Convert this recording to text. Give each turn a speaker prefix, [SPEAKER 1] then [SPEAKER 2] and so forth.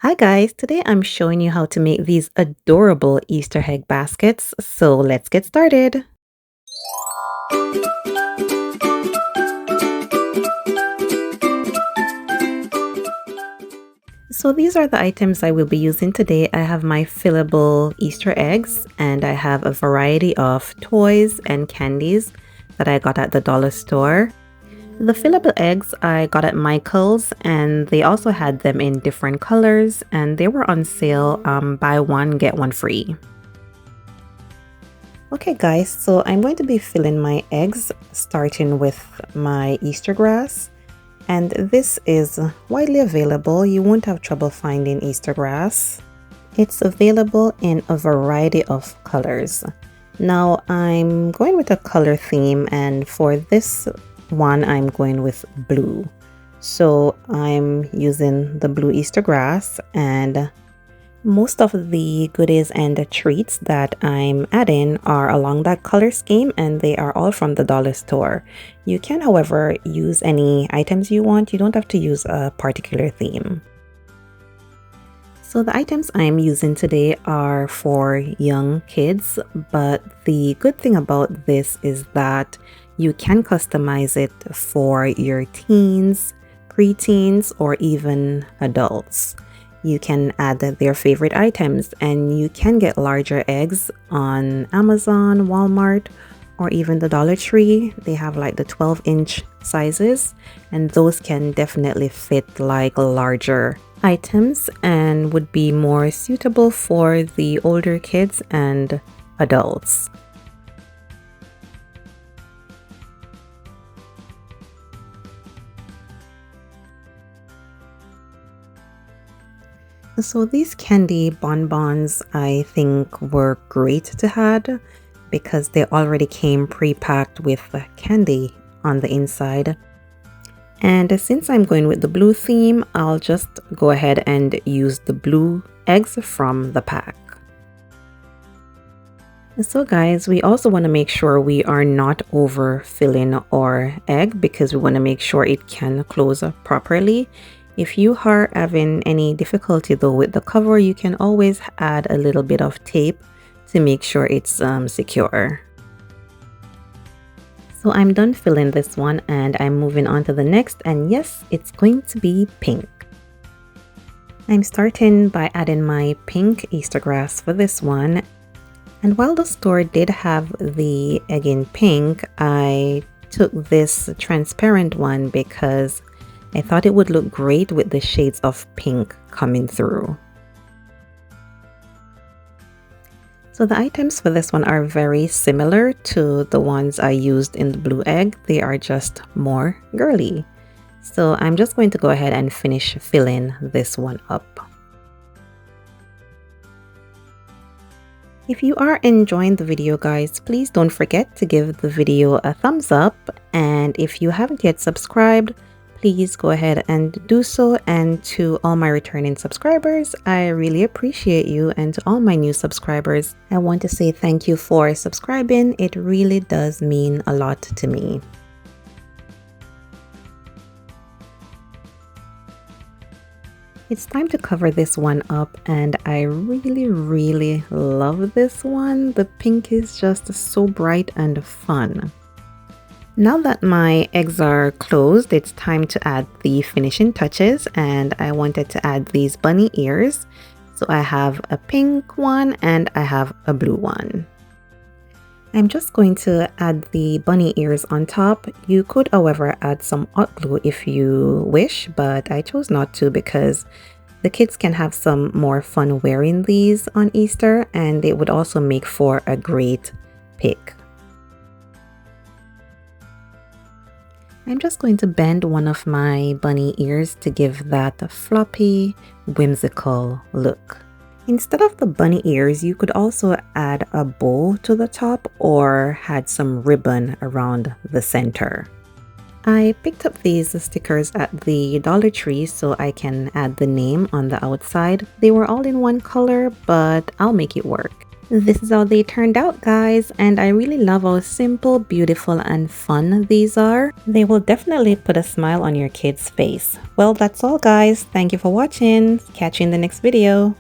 [SPEAKER 1] Hi guys, today I'm showing you how to make these adorable Easter egg baskets. So let's get started. So these are the items I will be using today. I have my fillable Easter eggs and I have a variety of toys and candies that I got at the dollar store. The fillable eggs I got at Michael's and they also had them in different colors and they were on sale, buy one, get one free. Okay guys, so I'm going to be filling my eggs starting with my Easter grass, and this is widely available. You won't have trouble finding Easter grass. It's available in a variety of colors. Now I'm going with a color theme, and for this one I'm going with blue. So I'm using the blue Easter grass, and most of the goodies and the treats that I'm adding are along that color scheme, and they are all from the dollar store. You can, however, use any items you want. You don't have to use a particular theme. So the items I'm using today are for young kids, but the good thing about this is that you can customize it for your teens, preteens, or even adults. You can add their favorite items, and you can get larger eggs on Amazon, Walmart, or even the Dollar Tree. They have like the 12-inch sizes, and those can definitely fit like larger items and would be more suitable for the older kids and adults. So these candy bonbons I think were great to have because they already came pre-packed with candy on the inside. And since I'm going with the blue theme, I'll just go ahead and use the blue eggs from the pack. So guys, we also want to make sure we are not overfilling our egg because we want to make sure it can close properly. If you are having any difficulty though with the cover, you can always add a little bit of tape to make sure it's secure. So I'm done filling this one and I'm moving on to the next, and yes, it's going to be pink. I'm starting by adding my pink Easter grass for this one. And while the store did have the egg in pink, I took this transparent one because I thought it would look great with the shades of pink coming through. So the items for this one are very similar to the ones I used in the blue egg. They are just more girly. So I'm just going to go ahead and finish filling this one up. If you are enjoying the video guys, please don't forget to give the video a thumbs up, and if you haven't yet subscribed, please go ahead and do so. And to all my returning subscribers, I really appreciate you, and to all my new subscribers, I want to say thank you for subscribing. It really does mean a lot to me. It's time to cover this one up, and I really love this one. The pink is just so bright and fun. Now that my eggs are closed, it's time to add the finishing touches, and I wanted to add these bunny ears. So I have a pink one and I have a blue one. I'm just going to add the bunny ears on top. You could, however, add some hot glue if you wish, but I chose not to because the kids can have some more fun wearing these on Easter, and it would also make for a great pick. I'm just going to bend one of my bunny ears to give that floppy, whimsical look. Instead of the bunny ears, you could also add a bow to the top or add some ribbon around the center. I picked up these stickers at the Dollar Tree so I can add the name on the outside. They were all in one color, but I'll make it work. This is how they turned out, guys, and I really love how simple, beautiful, and fun these are. They will definitely put a smile on your kid's face. Well, that's all, guys. Thank you for watching. Catch you in the next video.